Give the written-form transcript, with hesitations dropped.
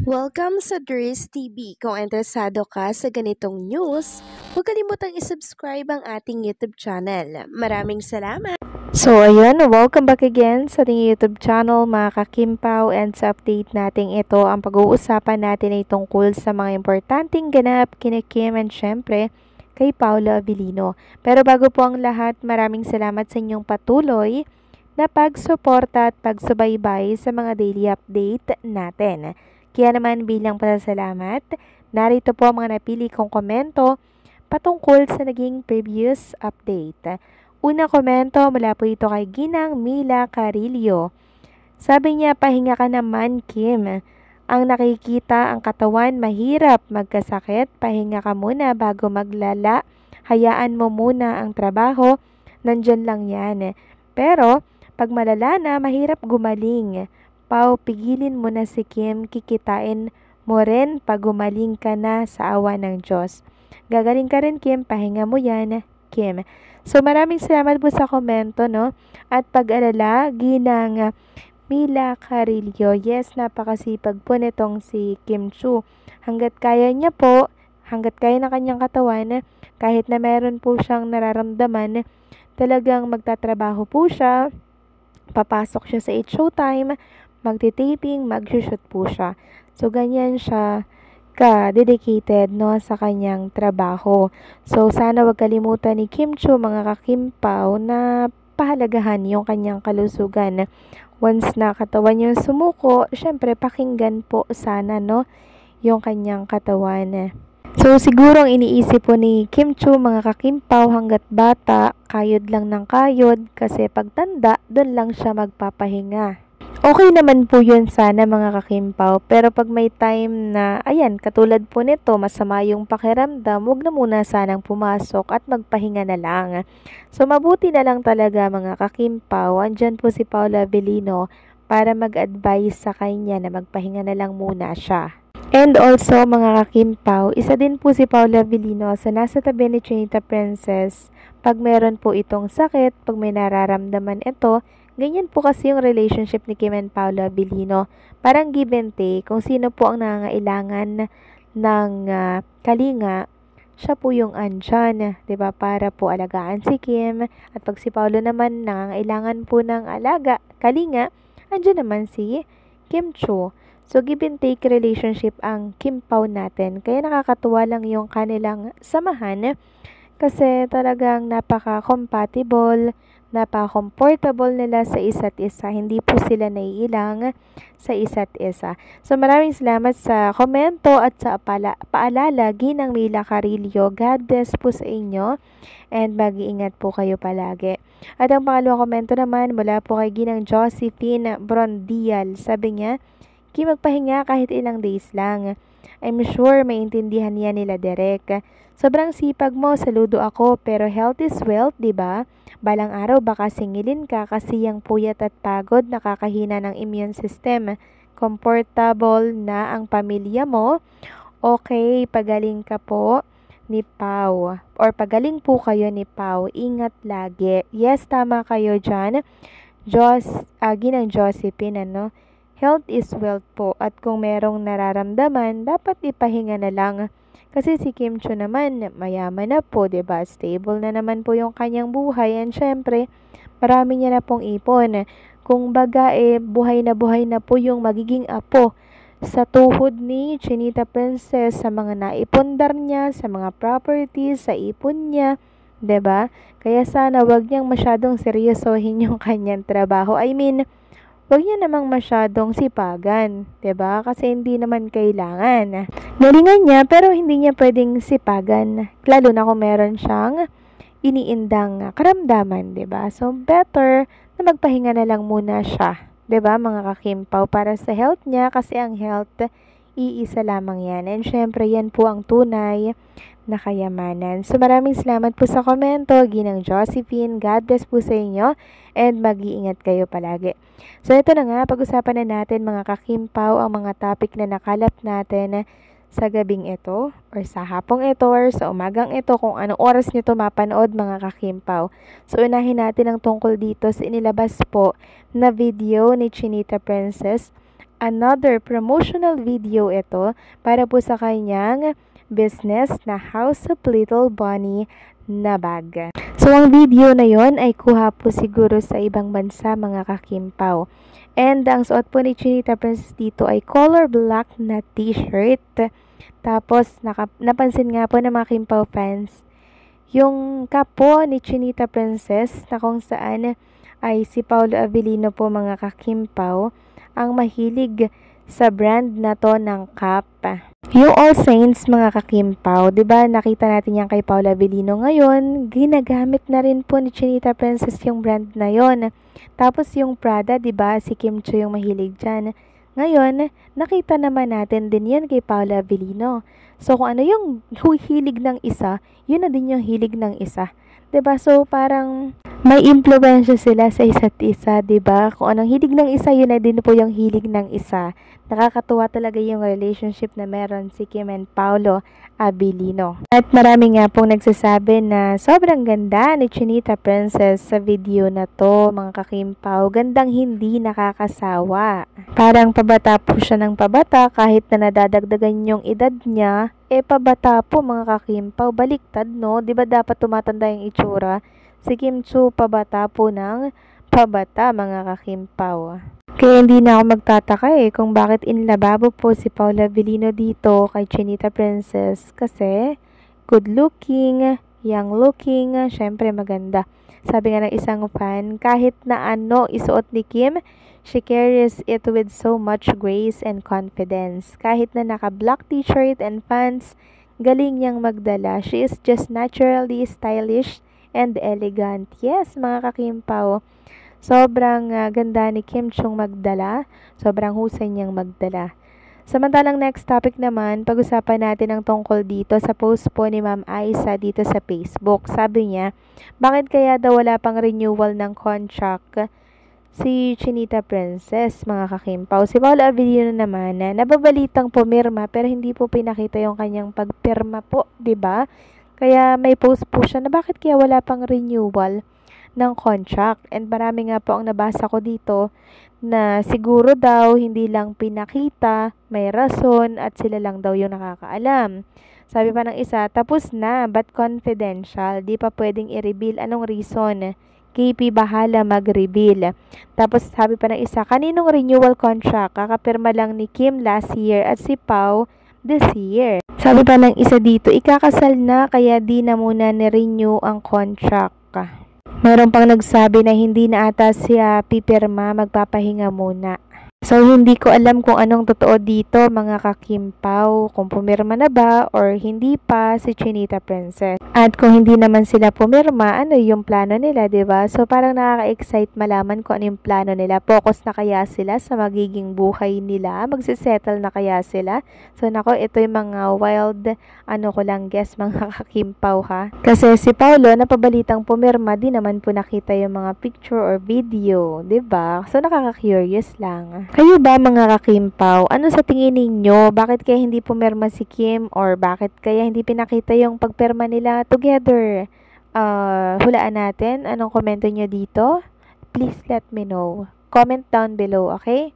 Welcome sa Dries TV. Kung interesado ka sa ganitong news, huwag kalimutang isubscribe ang ating YouTube channel. Maraming salamat! So ayun, welcome back again sa ating YouTube channel mga kakimpaw, and sa update natin ito, ang pag-uusapan natin ay tungkol sa mga importanteng ganap kina Kim and syempre kay Paolo Avellino. Pero bago po ang lahat, maraming salamat sa inyong patuloy na pagsuporta at pagsubaybay sa mga daily update natin. Kaya naman bilang pasasalamat, narito po ang mga napili kong komento patungkol sa naging previous update. Una komento mula po ito kay Ginang Mila Carillo. Sabi niya, pahinga ka naman Kim. Ang nakikita ang katawan mahirap magkasakit, pahinga ka muna bago maglala. Hayaan mo muna ang trabaho, nandyan lang yan. Pero pag malala na, mahirap gumaling. Pau, pigilin mo na si Kim, kikitain mo rin pag gumaling ka na sa awa ng Diyos. Gagaling ka rin Kim, pahinga mo yan, Kim. So maraming salamat po sa komento, no? At pag-alala, Ginang Mila Carillo, yes, napakasipag po nitong si Kim Chu. Hanggat kaya niya po, hanggat kaya na kanyang katawan, kahit na meron po siyang nararamdaman, talagang magtatrabaho po siya, papasok siya sa 8 showtime, magti-taping, mag-shoot po siya. So, ganyan siya ka-dedicated, no, sa kanyang trabaho. So, sana wag kalimutan ni Kim Chu, mga kakimpaw, na pahalagahan yung kanyang kalusugan. Once na katawan yung sumuko, syempre pakinggan po sana, no, yung kanyang katawan. So, siguro ang iniisip po ni Kim Chu, mga kakimpaw, hanggat bata, kayod lang ng kayod, kasi pagtanda, doon lang siya magpapahinga. Okay naman po yun sana mga kakimpaw, pero pag may time na, ayan, katulad po nito, masama yung pakiramdam, huwag na muna sanang pumasok at magpahinga na lang. So mabuti na lang talaga mga kakimpaw, andyan po si Paolo Avellino para mag-advise sa kanya na magpahinga na lang muna siya. And also mga kakimpaw, isa din po si Paolo Avellino sa nasa tabi ni Chinita Princess. Pag meron po itong sakit, pag may nararamdaman ito, ganyan po kasi yung relationship ni Kim and Paolo Avellino. Parang give and take. Kung sino po ang nangangailangan ng kalinga, siya po yung andyan, 'di ba? Para po alagaan si Kim. At pag si Paolo naman nangangailangan po ng alaga, kalinga, andyan naman si Kim Chu. So give and take relationship ang Kim Pao natin. Kaya nakakatuwa lang yung kanilang samahan kasi talagang napaka-compatible, napaka-comfortable nila sa isa't isa. Hindi po sila naiilang sa isa't isa. So maraming salamat sa komento at sa paalala, Ginang Mila Carillo. God bless po sa inyo and mag-iingat po kayo palagi. At ang pangalawang komento naman mula po kay Ginang Josephine Brondial. Sabi niya, Kim, magpahinga kahit ilang days lang. I'm sure maintindihan niya nila Derek. Sobrang sipag mo, saludo ako, pero health is wealth, diba? Balang araw baka singilin ka kasi yung puyat at pagod nakakahina ng immune system. Comfortable na ang pamilya mo. Okay, pagaling ka po ni Pau. Or pagaling po kayo ni Pau. Ingat lagi. Yes, tama kayo dyan. Ginang Josephine, ano? Health is wealth po, at kung merong nararamdaman, dapat ipahinga na lang. Kasi si Kim Chu naman, mayaman na po, 'di ba? Stable na naman po yung kanyang buhay, and syempre, marami niya na pong ipon. Kung baga, buhay na po yung magiging apo sa tuhod ni Chinita Princess, sa mga naipundar niya, sa mga properties, sa ipon niya, 'di ba? Kaya sana wag niyang masyadong seryosohin yung kanyang trabaho. I mean, huwag niya namang masyadong sipagan, 'di ba? Kasi hindi naman kailangan. Galingan niya pero hindi niya pwedeng sipagan, lalo na kung meron siyang iniindang karamdaman, 'di ba? So better na magpahinga na lang muna siya, 'di ba, mga kakimpaw, para sa health niya, kasi ang health iisa lamang 'yan. And syempre, yan po ang tunay na kayamanan. So maraming salamat po sa komento, Ginang Josephine. God bless po sa inyo and mag-iingat kayo palagi. So ito na nga, pag-usapan na natin mga kakimpaw ang mga topic na nakalap natin sa gabing ito or sa hapong ito or sa umagang ito, kung anong oras nyo to mapanood mga kakimpaw. So unahin natin ang tungkol dito sa inilabas po na video ni Chinita Princess another promotional video ito para po sa kanyang business na House of Little Bunny na bag. So, ang video na yon ay kuha po siguro sa ibang bansa, mga kakimpaw. And ang suot po ni Chinita Princess dito ay color black na t-shirt. Tapos, napansin nga po ng mga Kimpaw fans, yung cap po ni Chinita Princess na kung saan ay si Paolo Avellino po, mga kakimpaw, ang mahilig sa brand na to ng cap. Yung All Saints, mga kakimpaw, 'di ba? Nakita natin yan kay Paolo Avellino ngayon, ginagamit na rin po ni Chinita Princess yung brand na yon. Tapos yung Prada, 'di ba? Si Kim Cho yung mahilig diyan. Ngayon, nakita naman natin din yan kay Paolo Avellino. So kung ano yung hilig ng isa, yun na din yung hilig ng isa. 'Di ba? So parang may impluwensya sila sa isa't isa, 'di ba? Kung anong hilig ng isa, yun na din po yung hilig ng isa. Nakakatuwa talaga yung relationship na meron si Kim and Paolo Avellino. At marami nga pong nagsasabi na sobrang ganda ni Chinita Princess sa video na to, mga kakimpaw. Gandang hindi nakakasawa. Parang pabata po siya ng pabata kahit na nadadagdagan yung edad niya. Pabata po, mga kakimpaw. Baliktad, no? 'Di ba dapat tumatanda yung itsura? Si Kim Cho pabata po ng pabata, mga kakimpaw. Kaya hindi na ako magtataka kung bakit inlababo po si Paolo Avellino dito kay Chinita Princess. Kasi good looking, young looking, syempre maganda. Sabi nga ng isang fan, kahit na ano isuot ni Kim, she carries it with so much grace and confidence. Kahit na naka-black t-shirt and pants, galing niyang magdala. She is just naturally stylish and elegant. Yes, mga kakimpaw. Sobrang ganda ni Kim Chong magdala. Sobrang husay niyang magdala. Samantalang next topic naman, pag-usapan natin ang tungkol dito sa post po ni Ma'am Aisa dito sa Facebook. Sabi niya, bakit kaya daw wala pang renewal ng contract si Chinita Princess, mga kakimpaw? Si Paolo Avellino naman na nababalitang pumirma pero hindi po pinakita yung kanyang pagpirma po, 'di ba? Kaya may post po siya na bakit kaya wala pang renewal ng contract. And marami nga po ang nabasa ko dito na siguro daw hindi lang pinakita, may rason at sila lang daw yung nakakaalam. Sabi pa ng isa, tapos na but confidential, di pa pwedeng i-reveal anong reason. KP bahala mag-reveal. Tapos sabi pa ng isa, kaninong renewal contract? Kakapirma lang ni Kim last year at si Pao this year. Sabi pa ng isa dito, ikakasal na kaya di na muna ni-renew ang contract. Meron pang nagsabi na hindi na ata siya pipirma, magpapahinga muna. So, hindi ko alam kung anong totoo dito, mga kakimpaw, kung pumirma na ba or hindi pa si Chinita Princess. At kung hindi naman sila pumirma, ano yung plano nila, 'di ba? So, parang nakaka-excite malaman kung ano yung plano nila. Focus na kaya sila sa magiging buhay nila? Magsisettle na kaya sila? So, nako, ito yung mga wild, ko lang guess, mga kakimpaw ha. Kasi si Paolo, napabalitang pumirma, di naman po nakita yung mga picture or video, 'di ba? So, nakaka-curious lang. Kayo ba, mga kakimpaw, ano sa tingin ninyo? Bakit kaya hindi pumirma si Kim or bakit kaya hindi pinakita yung pagpirma nila together? Hulaan natin. Anong komento nyo dito? Please let me know. Comment down below, okay?